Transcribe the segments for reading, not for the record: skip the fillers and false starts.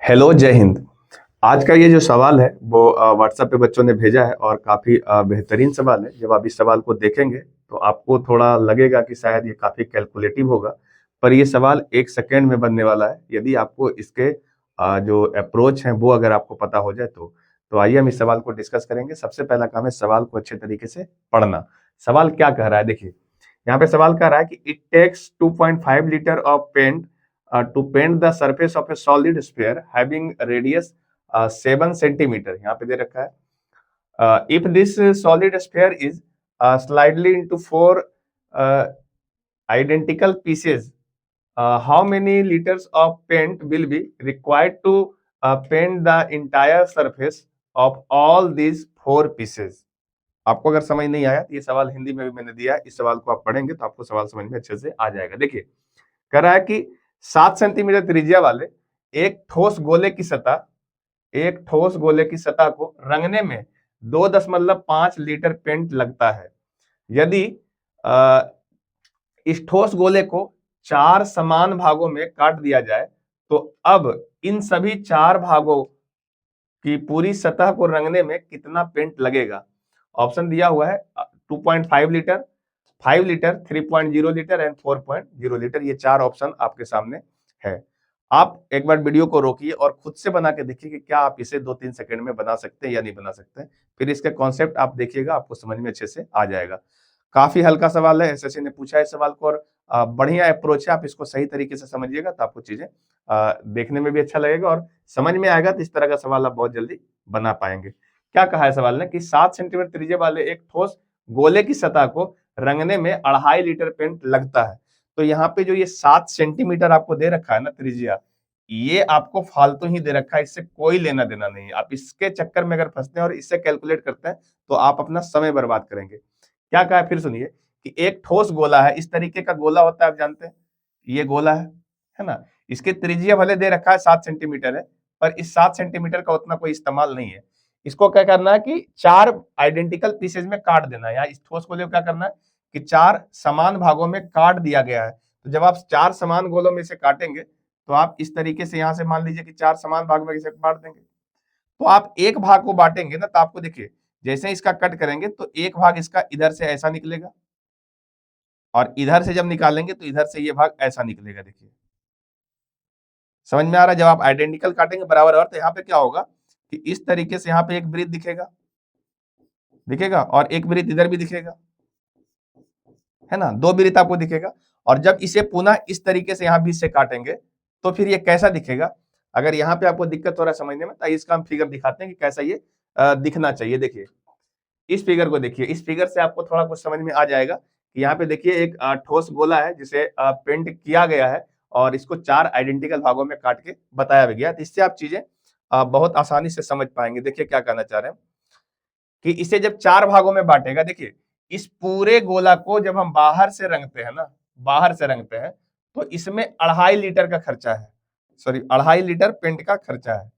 Hello, जय हिंद। आज का ये जो सवाल है वो व्हाट्सएप पे बच्चों ने भेजा है और काफी बेहतरीन सवाल है। जब आप इस सवाल को देखेंगे तो आपको थोड़ा लगेगा कि शायद ये काफी कैलकुलेटिव होगा, पर ये सवाल 1 सेकेंड में बनने वाला है यदि आपको इसके जो अप्रोच है वो अगर आपको पता हो जाए तो आइए हम इस सवाल को डिस्कस करेंगे। सबसे पहला काम है सवाल को अच्छे तरीके से पढ़ना। सवाल क्या कह रहा है देखिए, यहाँ पे सवाल कह रहा है कि it takes 2.5 litre of paint to paint the surface of a solid sphere having radius 7 centimeter। यहाँ पे दे रखा है if this solid sphere is slightly into 4 uh, identical pieces, how many liters of paint will be required to paint the entire surface of all these 4 pieces। आपको अगर समझ नहीं आया तो ये सवाल हिंदी में भी मैंने दिया है। इस सवाल को आप पढ़ेंगे तो आपको सवाल समझ में अच्छे से आ जाएगा। देखिए, कह रहा है कि 7 सेंटीमीटर त्रिज्या वाले एक ठोस गोले की सतह को रंगने में 2.5 लीटर पेंट लगता है। यदि इस ठोस गोले को 4 समान भागों में काट दिया जाए तो अब इन सभी 4 भागों की पूरी सतह को रंगने में कितना पेंट लगेगा। ऑप्शन दिया हुआ है 2.5 litre, 5 litre, 3.0 litre and 4.0 litre. ये 4 ऑप्शन आपके सामने है। आप एक बार वीडियो को रोकिए और खुद से बना के देखिए कि क्या आप इसे 2-3 सेकंड में बना सकते हैं या नहीं बना सकते। फिर इसके कॉन्सेप्ट आप देखिएगा, आपको समझ में अच्छे से आ जाएगा। काफी हल्का सवाल है, एसएससी ने पूछा है इस सवाल को और बढ़िया अप्रोच है। आप इसको सही तरीके से समझिएगा तो आपको चीजें देखने में भी अच्छा लगेगा और समझ में आएगा। तो इस तरह का सवाल आप बहुत जल्दी बना पाएंगे। क्या कहा है सवाल ने कि 7 सेंटीमीटर त्रिज्या वाले एक ठोस गोले की सतह को रंगने में 2.5 लीटर पेंट लगता है। तो यहाँ पे जो ये 7 सेंटीमीटर आपको दे रखा है ना त्रिज्या, ये आपको फालतू ही दे रखा है, इससे कोई लेना देना नहीं है। आप इसके चक्कर में अगर फंसते हैं और इससे कैलकुलेट करते हैं तो आप अपना समय बर्बाद करेंगे। क्या कहा है फिर सुनिए कि एक ठोस गोला है, इस तरीके का गोला होता है, आप जानते हैं ये गोला है ना। इसकी त्रिज्या भले दे रखा है 7 सेंटीमीटर है, पर इस 7 सेंटीमीटर का उतना कोई इस्तेमाल नहीं है। इसको क्या करना है कि 4 आइडेंटिकल पीसेज में काट देना है। यहाँ इस ठोस गोले को क्या करना है कि 4 समान भागों में काट दिया गया है। तो जब आप 4 समान गोलों में से काटेंगे तो आप इस तरीके से यहाँ से मान लीजिए कि 4 समान भाग में इसे बांट देंगे। तो आप एक भाग को बांटेंगे ना तो आपको देखिए जैसे ही इसका कट करेंगे तो एक भाग इसका इधर से ऐसा निकलेगा और इधर से जब निकालेंगे तो इधर से ये भाग ऐसा निकलेगा। देखिए समझ में आ रहा है। जब आप आइडेंटिकल काटेंगे बराबर और तो यहाँ पे क्या होगा कि इस तरीके से यहाँ पे एक वृत्त दिखेगा और एक वृत्त इधर भी दिखेगा, है ना। 2 वृत्त आपको दिखेगा और जब इसे पुनः इस तरीके से यहाँ बीच से काटेंगे तो फिर ये कैसा दिखेगा। अगर यहाँ पे आपको दिक्कत हो रहा है समझने में तो इसका हम फिगर दिखाते हैं कि कैसा ये दिखना चाहिए। देखिए इस फिगर को देखिए, इस फिगर से आपको थोड़ा कुछ समझ में आ जाएगा कि यहाँ पे देखिए एक ठोस गोला है जिसे पेंट किया गया है और इसको 4 आइडेंटिकल भागों में काट के बताया भी गया। तो इससे आप चीजें बहुत आसानी से समझ पाएंगे। देखिए क्या कहना चाह रहे हैं कि इसे जब 4 भागों में बांटेगा, देखिए इस पूरे गोला को जब हम बाहर से रंगते हैं ना, बाहर से रंगते हैं तो इसमें 2.5 लीटर का खर्चा है, सॉरी 2.5 लीटर पेंट का खर्चा है।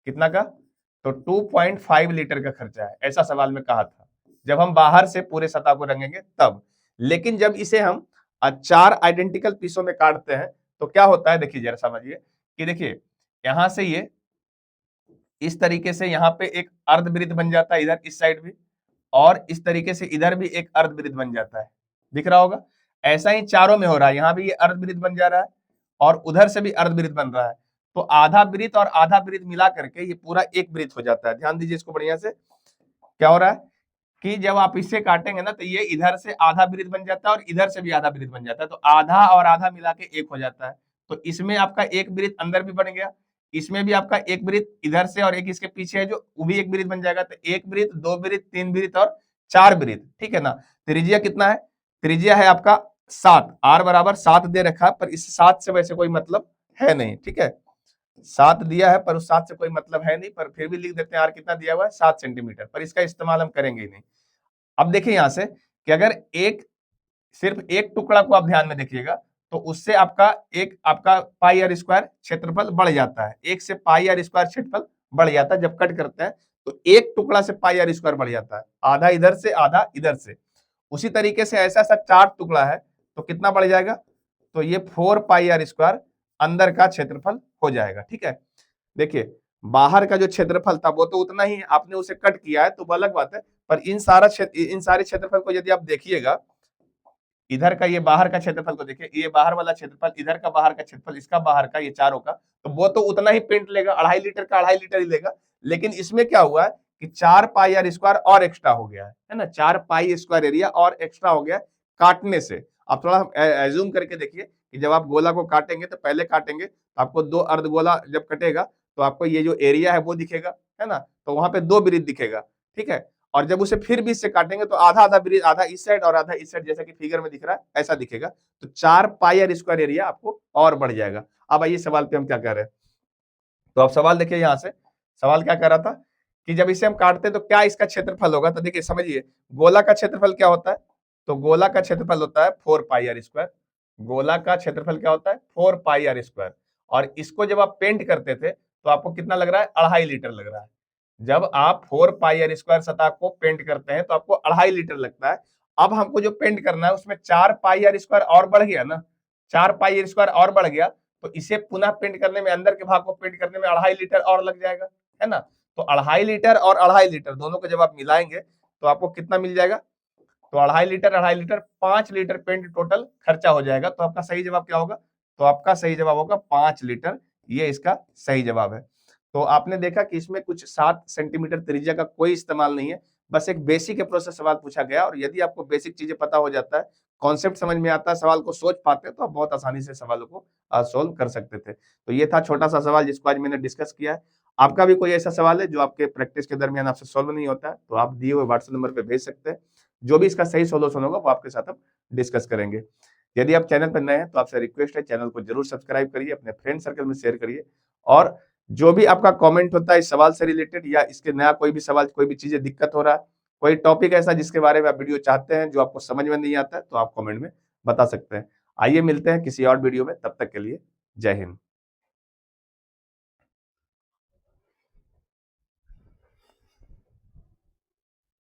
कितना का? तो 2.5 लीटर का खर्चा है, ऐसा सवाल में कहा था जब हम बाहर से पूरे सतह को रंगेंगे तब। लेकिन जब इसे हम 4 आइडेंटिकल पीसों में काटते हैं तो क्या होता है, देखिए जरा समझिए कि देखिए यहां से ये इस तरीके से यहाँ पे एक अर्धवृत्त बन जाता है इधर इस साइड भी, और इस तरीके से इधर भी एक अर्धवृत्त बन जाता है, दिख रहा होगा। ऐसा ही चारों में हो रहा है, यहाँ भी ये अर्धवृत्त बन जा रहा है और उधर से भी अर्धवृत्त बन रहा है। तो आधा वृत्त और आधा वृत्त मिला करके ये पूरा एक वृत्त हो जाता है। ध्यान दीजिए इसको बढ़िया से। क्या हो रहा है कि जब आप इसे काटेंगे ना तो ये इधर से आधा वृत्त बन जाता है और इधर से भी आधा वृत्त बन जाता है। तो आधा और आधा मिला के एक हो जाता है। तो इसमें आपका एक वृत्त अंदर भी बन गया, इसमें भी आपका एक वृत्त इधर से और एक इसके पीछे है जो वो भी एक वृत्त बन जाएगा। तो एक वृत्त, 2 वृत्त, 3 वृत्त और 4 वृत्त, ठीक है ना। त्रिज्या कितना है? त्रिज्या है आपका 7, r बराबर 7 दे रखा है, पर इस 7 से वैसे कोई मतलब है नहीं, ठीक है। 7 दिया है पर उस 7 से कोई मतलब है नहीं, पर फिर भी लिख देते हैं r कितना दिया हुआ है 7 सेंटीमीटर, पर इसका इस्तेमाल हम करेंगे ही नहीं। अब देखिए यहां से कि अगर सिर्फ एक टुकड़ा को आप ध्यान में देखिएगा तो उससे आपका पाई आर स्क्वायर क्षेत्रफल बढ़ जाता है। एक से पाई आर स्क्वायर क्षेत्रफल बढ़ जाता है। जब कट करते हैं तो एक टुकड़ा से पाई आर स्क्वायर बढ़ जाता है, आधा इधर से आधा इधर से। उसी तरीके से ऐसा 4 टुकड़ा है तो कितना बढ़ जाएगा, तो ये 4 पाई आर स्क्वायर अंदर का क्षेत्रफल हो जाएगा, ठीक है। देखिए बाहर का जो क्षेत्रफल था वो तो उतना ही है, आपने उसे कट किया है तो वो अलग बात है, पर इन सारे क्षेत्रफल को यदि आप देखिएगा, इधर का ये बाहर का क्षेत्रफल को देखिए, ये बाहर वाला क्षेत्रफल, इधर का बाहर का क्षेत्रफल, इसका बाहर का, ये चारों का, तो वो तो उतना ही पेंट लेगा, 2.5 लीटर का 2.5 लीटर ही लेगा। लेकिन इसमें क्या हुआ है कि 4 पाई r² और एक्स्ट्रा हो गया है ना, 4 पाई² एरिया और एक्स्ट्रा हो गया काटने से। आप थोड़ा एज्यूम करके देखिए कि जब आप गोला को काटेंगे तो पहले काटेंगे तो आपको 2 अर्धगोला जब कटेगा तो आपको ये जो एरिया है वो दिखेगा, है ना, तो वहां पे 2 वृत्त दिखेगा, ठीक है। और जब उसे फिर बीच से काटेंगे तो आधा आधा ब्रिज, आधा इस साइड और आधा इस साइड, जैसा कि फिगर में दिख रहा है ऐसा दिखेगा। तो 4 पाई r² एरिया आपको और बढ़ जाएगा। अब आइए सवाल पे हम क्या कह रहे हैं, तो आप सवाल देखिए यहाँ से, सवाल क्या कह रहा था कि जब इसे हम काटते हैं तो क्या इसका क्षेत्रफल होगा। तो देखिए समझिए, गोला का क्षेत्रफल क्या होता है, तो गोला का क्षेत्रफल होता है 4 पाई r²। गोला का क्षेत्रफल क्या होता है 4 पाई r²। और इसको जब आप पेंट करते थे तो आपको कितना लग रहा है, 2.5 लीटर लग रहा है। जब आप 4 पाई r² सतह को पेंट करते हैं तो आपको 2.5 लीटर लगता है। अब हमको जो पेंट करना है उसमें 4 पाई r² और बढ़ गया ना, 4 पाई r² और बढ़ गया, तो इसे पुनः पेंट करने में, अंदर के भाग को पेंट करने में 2.5 लीटर और लग जाएगा, है ना। तो 2.5 लीटर और 2.5 लीटर दोनों को जब आप मिलाएंगे तो आपको कितना मिल जाएगा, तो 2.5 लीटर 5 लीटर पेंट टोटल खर्चा हो जाएगा। तो आपका सही जवाब क्या होगा, तो आपका सही जवाब होगा 5 लीटर, ये इसका सही जवाब है। तो आपने देखा कि इसमें कुछ 7 सेंटीमीटर त्रिज्या का कोई इस्तेमाल नहीं है, बस एक बेसिक अप्रोच से सवाल पूछा गया। और यदि आपको बेसिक चीजें पता हो जाता है, कॉन्सेप्ट समझ में आता है, सवाल को सोच पाते हैं, तो आप बहुत आसानी से सवालों को सोल्व कर सकते थे। तो ये था छोटा सा सवाल जिसको आज मैंने डिस्कस किया है। आपका भी कोई ऐसा सवाल है जो आपके प्रैक्टिस के दरमियान आपसे सोल्व नहीं होता है, तो आप दिए हुए व्हाट्सएप नंबर पे भेज सकते हैं। जो भी इसका सही सॉल्यूशन होगा वो आपके साथ हम डिस्कस करेंगे। यदि आप चैनल पर नए हैं तो आपसे रिक्वेस्ट है, चैनल को जरूर सब्सक्राइब करिए, अपने फ्रेंड सर्कल में शेयर करिए। और जो भी आपका कमेंट होता है इस सवाल से रिलेटेड, या इसके नया कोई भी सवाल, कोई भी चीजें दिक्कत हो रहा है, कोई टॉपिक ऐसा जिसके बारे में आप वीडियो चाहते हैं जो आपको समझ में नहीं आता है, तो आप कमेंट में बता सकते हैं। आइए मिलते हैं किसी और वीडियो में, तब तक के लिए जय हिंद।